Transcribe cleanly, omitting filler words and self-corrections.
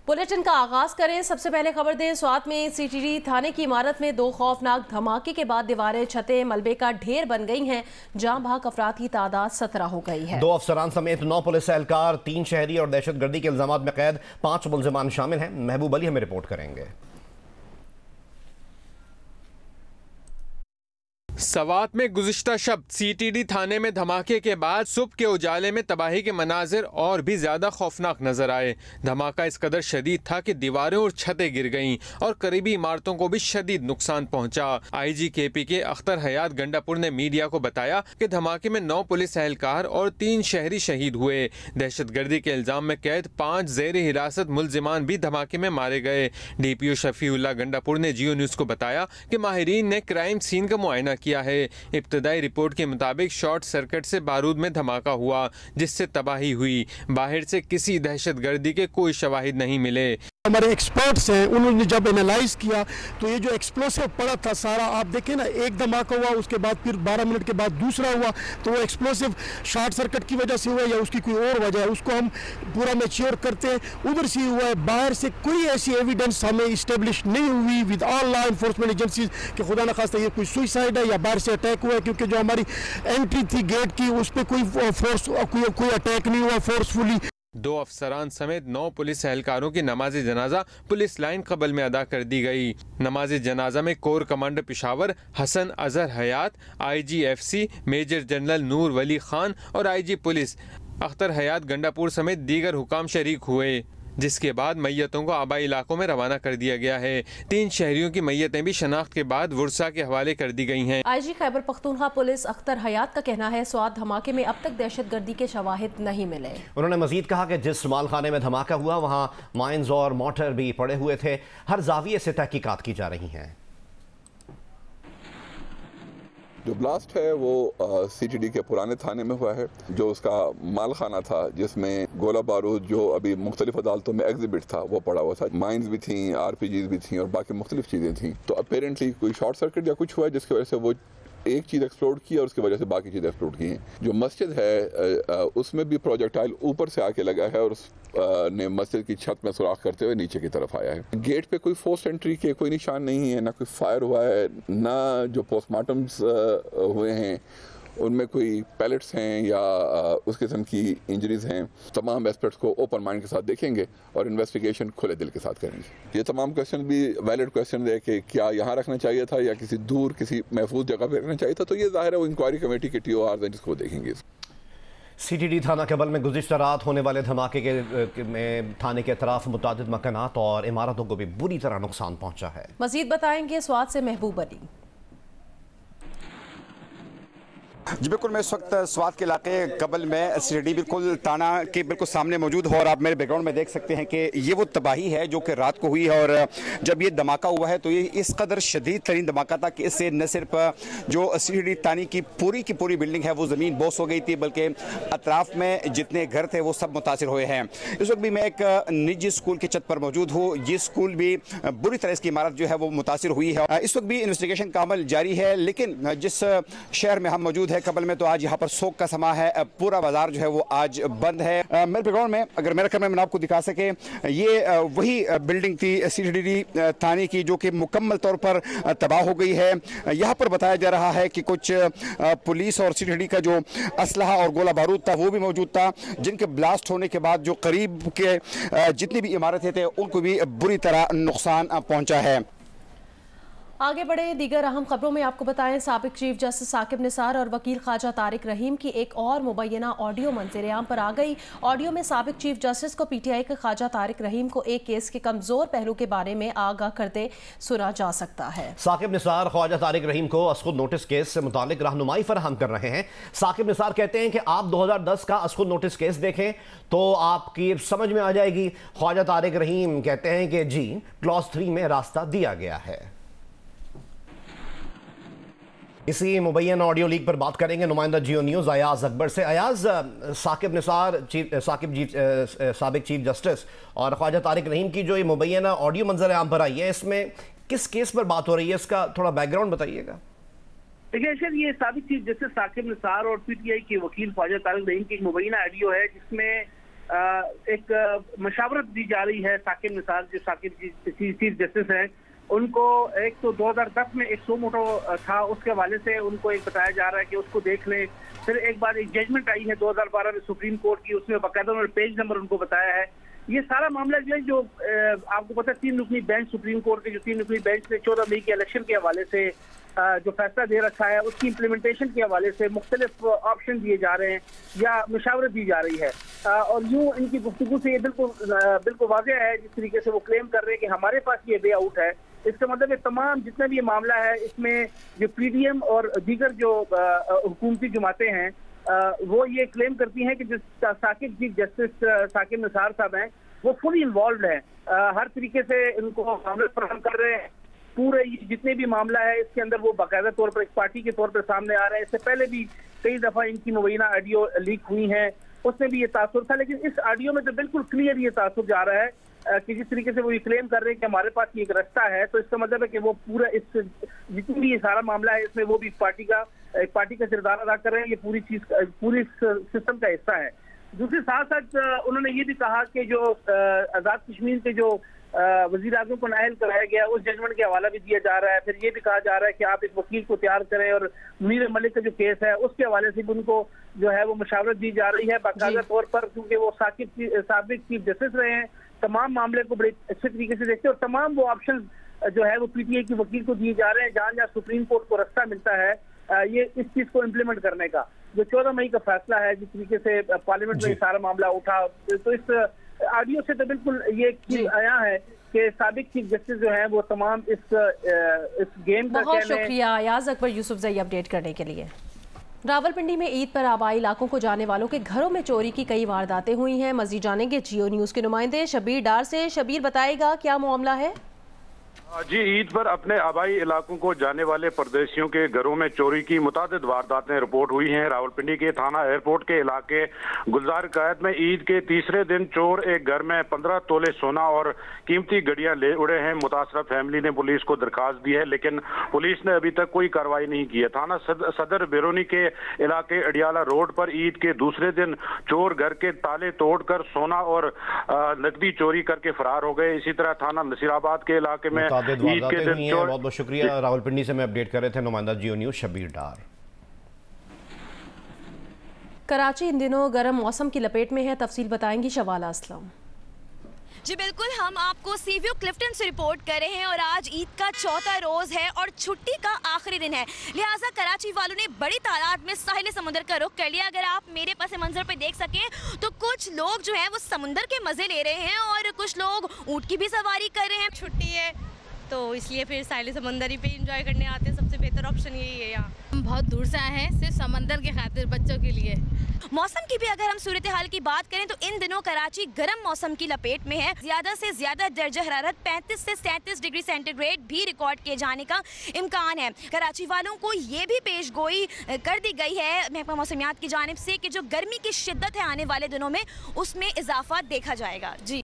Bulletin का आगाज करें। सबसे पहले खबर दें, स्वात में सीटीडी थाने की इमारत में 2 खौफनाक धमाके के बाद दीवारें, छतें मलबे का ढेर बन गई हैं। जाम भाग अफराद की तादाद 17 हो गई है। 2 अफसरान समेत 9 पुलिस एहलकार, 3 शहरी और दहशतगर्दी के इल्जामात में कैद, 5 मुलजिमान शामिल हैं। महबूब अली हमें रिपोर्ट करेंगे। सवात में गुज़िश्ता शब सीटीडी थाने में धमाके के बाद सुबह के उजाले में तबाही के मनाजिर और भी ज्यादा खौफनाक नजर आए। धमाका इस कदर शदीद था कि दीवारें और छतें गिर गईं और करीबी इमारतों को भी शदीद नुकसान पहुंचा। IG KP के अख्तर हयात गंडापुर ने मीडिया को बताया कि धमाके में 9 पुलिस एहलकार और 3 शहरी शहीद हुए। दहशतगर्दी के इल्जाम में कैद 5 ज़ेर हिरासत मुलजिमान भी धमाके में मारे गए। DPO शफीउल्लाह गंडापुर ने जियो न्यूज़ को बताया कि माहिरीन ने क्राइम सीन का मुआयना किया है। इब्तदाई रिपोर्ट के मुताबिक शॉर्ट सर्किट से बारूद में धमाका हुआ, जिससे तबाही हुई। बाहर से किसी दहशतगर्दी के कोई शवाहिद नहीं मिले। हमारे एक्सपर्ट्स हैं, उन्होंने जब एनालाइज किया तो ये जो एक्सप्लोसिव पड़ा था सारा, आप देखें ना, एक धमाका हुआ, उसके बाद फिर 12 मिनट के बाद दूसरा हुआ, तो वो एक्सप्लोसिव शॉर्ट सर्किट की वजह से हुआ या उसकी कोई और वजह है, उसको हम पूरा मैच्योर करते हैं। उधर से हुआ है, बाहर से कोई ऐसी एविडेंस हमें इस्टेब्लिश नहीं हुई with all law enforcement agencies कि खुदा न खास्ता ये कोई सुसाइड है या बाहर से अटैक हुआ है, क्योंकि जो हमारी एंट्री थी गेट की उस पर कोई अटैक नहीं हुआ फोर्सफुली। 2 अफसरान समेत 9 पुलिस एहलकारों की नमाज जनाजा पुलिस लाइन कबल में अदा कर दी गई। नमाज जनाजा में कोर कमांडर पेशावर हसन अजहर हयात, IG FC मेजर जनरल नूर वली खान और IG पुलिस अख्तर हयात गंडापुर समेत दीगर हुकाम शरीक हुए, जिसके बाद मैयतों को आबाई इलाकों में रवाना कर दिया गया है। 3 शहरियों की मैयतें भी शनाख्त के बाद वर्सा के हवाले कर दी गई हैं। IG खैबर पख्तूनख्वा पुलिस अख्तर हयात का कहना है, स्वात धमाके में अब तक दहशतगर्दी के शवाहिद नहीं मिले। उन्होंने मजीद कहा कि जिस माल खाने में धमाका हुआ वहाँ माइंस और मोटर भी पड़े हुए थे। हर जाविये से तहकीकात की जा रही हैं। जो ब्लास्ट है वो CTD के पुराने थाने में हुआ है, जो उसका माल खाना था जिसमें गोला बारूद जो अभी मुख्तलिफ अदालतों में एग्जिबिट था वो पड़ा हुआ था, माइंस भी थी, RPGs भी थी और बाकी मुख्तलिफ चीज़ें थी। तो अपेरेंटली कोई शॉर्ट सर्किट या कुछ हुआ है जिसकी वजह से वो एक चीज़ एक्सप्लोड की और उसकी वजह से बाकी चीज़ें एक्सप्लोड की हैं। जो मस्जिद है उसमें भी प्रोजेक्टाइल ऊपर से आके लगा है और ने मस्जिद की छत में सुराख करते हुए नीचे की तरफ आया है। गेट पे कोई फोर्स एंट्री के कोई निशान नहीं है, ना कोई फायर हुआ है, ना जो पोस्टमार्टम्स हुए हैं उनमें कोई पैलेट्स हैं या उस किस्म की इंजरीज हैं। तमाम एस्पेक्ट्स को ओपन माइंड के साथ देखेंगे और इन्वेस्टिगेशन खुले दिल के साथ करेंगे। ये तमाम क्वेश्चन भी वैलिड क्वेश्चन है कि क्या यहाँ रखना चाहिए था या किसी दूर किसी महफूज जगह पर रखना चाहिए था, तो ये जाहिर है वो इंक्वायरी कमेटी के TORs हैं जिसको देखेंगे। CTD थाना केबल में गुज़िश्ता रात होने वाले धमाके में थाने के अतराफ मुतादिद मकानात और इमारतों को भी बुरी तरह नुकसान पहुँचा है। मज़ीद बताएंगे स्वात से महबूब अली। जी बिल्कुल, मैं इस वक्त स्वात के इलाके कबल में CTD बिल्कुल थाना के बिल्कुल सामने मौजूद हो और आप मेरे बैकग्राउंड में देख सकते हैं कि ये वो तबाही है जो कि रात को हुई है। और जब ये धमाका हुआ है तो ये इस कदर शदीद तरीन धमाका था कि इससे न सिर्फ जो CTD थाने की पूरी बिल्डिंग है वो ज़मीन बोस हो गई थी, बल्कि अतराफ में जितने घर थे वो सब मुतासिर हुए हैं। इस वक्त भी मैं एक निजी स्कूल की छत पर मौजूद हूँ। ये स्कूल भी बुरी तरह इसकी इमारत जो है वो मुतासिर हुई है। इस वक्त भी इन्वेस्टिगेशन का अमल जारी है, लेकिन जिस शहर में हम मौजूद है कबल में, तो आज यहाँ पर शौक का समा है। पूरा बाजार जो है वो आज बंद है। मेरे बैकग्राउंड में अगर मेरा कैमरा मैन आपको दिखा सके, ये वही बिल्डिंग थी CTD थाने की जो कि मुकम्मल तौर पर तबाह हो गई है। यहाँ पर बताया जा रहा है कि कुछ पुलिस और CTD का जो असलहा और गोला बारूद था वो भी मौजूद था, जिनके ब्लास्ट होने के बाद जो करीब के जितनी भी इमारतें थे उनको भी बुरी तरह नुकसान पहुँचा है। आगे बढ़े दीगर अहम खबरों में आपको बताएं, साबिक चीफ जस्टिस साकिब निसार और वकील ख्वाजा तारिक रहीम की एक और मुबैना ऑडियो मंजर-ए-आम पर आ गई। ऑडियो में साबिक चीफ जस्टिस को PTI के ख्वाजा तारिक रहीम को एक केस के कमजोर पहलू के बारे में आगाह करते सुना जा सकता है। साकिब निसार ख्वाजा तारिक रहीम को असखुद नोटिस केस से मुतालिक रहनुमाई फराहम कर रहे हैं। साकिब निसार कहते हैं कि आप 2010 का असखुद नोटिस केस देखें तो आपकी समझ में आ जाएगी। ख्वाजा तारिक रहीम कहते हैं कि जी क्लॉज 3 में रास्ता दिया गया है। इसी मुबैन ऑडियो लीक पर बात करेंगे नुमाइंदा जियो न्यूज़ अयाज अकबर से। अयाज, साकिब निसार साबिक चीफ जस्टिस और ख्वाजा तारिक रहीम की जो ये मुबैना ऑडियो मंजर आम पर आई है, इसमें किस केस पर बात हो रही है, इसका थोड़ा बैकग्राउंड बताइएगा। देखिए सर, ये साबिक चीफ जस्टिस साकिब निसार और PTI के वकील ख्वाजा तारिक रहीम की एक मुबैना ऑडियो है जिसमें एक मशावरत दी जा रही है साकिब निसार, जो साकिब चीफ जस्टिस हैं, उनको एक तो 2010 में एक सो मोटो था, उसके हवाले से उनको एक बताया जा रहा है कि उसको देख लें। फिर एक बार एक जजमेंट आई है 2012 में सुप्रीम कोर्ट की, उसमें बाकायदा उन्होंने पेज नंबर उनको बताया है। ये सारा मामला जो है, जो आपको पता है 3 रुकनी बेंच, सुप्रीम कोर्ट के जो 3 रुकनी बेंच ने 14 मई के इलेक्शन के हवाले से जो फैसला दे रखा है, उसकी इम्प्लीमेंटेशन के हवाले से मुख्तलिफ ऑप्शन दिए जा रहे हैं या मशावरत दी जा रही है। और यूँ इनकी गुफ्तगू से ये बिल्कुल वाज़ेह है जिस तरीके से वो क्लेम कर रहे हैं कि हमारे पास ये वे आउट है। इसका मतलब है तमाम जितना भी ये मामला है, इसमें जो PDM और दीगर जो हुकूमती जमातें हैं, वो ये क्लेम करती हैं कि जिस साकिब चीफ जस्टिस साकिब निसार साहब हैं, वो फुली इन्वॉल्व है, हर तरीके से इनको मामले फराहम कर रहे हैं। पूरे जितने भी मामला है इसके अंदर वो बाकायदा तौर पर एक पार्टी के तौर पर सामने आ रहे हैं। इससे पहले भी कई दफ़ा इनकी मुबैना ऑडियो लीक हुई हैं, उसमें भी ये तासुर था, लेकिन इस ऑडियो में तो बिल्कुल क्लियर ये तासुर जा रहा है कि जिस तरीके से वो ये क्लेम कर रहे हैं कि हमारे पास ये एक रास्ता है, तो इसका मतलब है कि वो पूरा इस जितनी भी ये सारा मामला है इसमें वो भी पार्टी का किरदार अदा कर रहे हैं। ये पूरी सिस्टम का हिस्सा है। दूसरे साथ साथ उन्होंने ये भी कहा कि जो आज़ाद कश्मीर के जो वज़ीर आज़म को नाअहल कराया गया, उस जजमेंट के हवाला भी दिया जा रहा है। फिर ये भी कहा जा रहा है कि आप एक वकील को तैयार करें, और मुनीर मलिक का जो केस है उसके हवाले से भी उनको जो है वो मशावरत दी जा रही है बाकायदा तौर पर, क्योंकि वो साबिक चीफ जस्टिस रहे हैं, तमाम मामले को बड़े अच्छे तरीके से देखते हैं, और तमाम वो ऑप्शन जो है वो PTI की वकील को दिए जा रहे हैं जहाँ जहाँ सुप्रीम कोर्ट को रास्ता मिलता है ये इस चीज को इम्प्लीमेंट करने का। जो 14 मई का फैसला है, जिस तरीके से पार्लियामेंट में सारा मामला उठा, तो इस ऑडियो से तो बिल्कुल ये चीज आया है कि साबिक चीफ जस्टिस जो है वो तमाम इस गेम का बहुत शुक्रिया अयाज अकबर यूसुफजई अपडेट करने के लिए। रावलपिंडी में ईद पर आबाई इलाकों को जाने वालों के घरों में चोरी की कई वारदातें हुई हैं। मजीद जानेंगे जियो न्यूज के नुमाइंदे शबीर डार से। शबीर, बताएगा क्या मामला है? जी, ईद पर अपने आबाई इलाकों को जाने वाले परदेशियों के घरों में चोरी की मुतादिद वारदातें रिपोर्ट हुई हैं। रावलपिंडी के थाना एयरपोर्ट के इलाके गुलजार कायद में ईद के तीसरे दिन चोर एक घर में 15 तोले सोना और कीमती घड़ियां ले उड़े हैं। मुतासरा फैमिली ने पुलिस को दरखास्त दी है, लेकिन पुलिस ने अभी तक कोई कार्रवाई नहीं की है। थाना सदर बेरोनी के इलाके अडियाला रोड पर ईद के दूसरे दिन चोर घर के ताले तोड़कर सोना और नकदी चोरी करके फरार हो गए। इसी तरह थाना नसीराबाद के इलाके में बहुत बहुत शुक्रिया। रावलपिंडी से मैं अपडेट कर रहे थे नुमाइंदा जियो न्यूज शबीर डार। कराची इन दिनों गर्म मौसम की लपेट में है, तफसील बताएंगी शवाला असलम। जी बिल्कुल, हम आपको सीव्यू क्लिफ्टन से रिपोर्ट कर रहे हैं और आज ईद का चौथा रोज है और छुट्टी का आखिरी दिन है, लिहाजा कराची वालों ने बड़ी तादाद में साहिल समुद्र का रुख कर लिया। अगर आप मेरे पास मंजर पे देख सकें तो कुछ लोग जो है वो समुद्र के मजे ले रहे हैं और कुछ लोग ऊंट की भी सवारी कर रहे हैं। छुट्टी है तो इसलिए फिर साहिल समंदर ही पे एंजॉय करने आते हैं। सबसे बेहतर ऑप्शन यही है। यहाँ हम बहुत दूर से आए हैं सिर्फ समंदर के खातिर बच्चों के लिए। मौसम की भी अगर हम सूरत हाल की बात करें तो इन दिनों कराची गर्म मौसम की लपेट में है। ज्यादा से ज्यादा दर्जा हरारत 35 से 37 डिग्री सेंटीग्रेड भी रिकॉर्ड किए जाने का इम्कान है। कराची वालों को ये भी पेश गोई कर दी गई है महकमा मौसमियात की जानिब से कि जो गर्मी की शिद्दत है आने वाले दिनों में उसमें इजाफा देखा जाएगा। जी।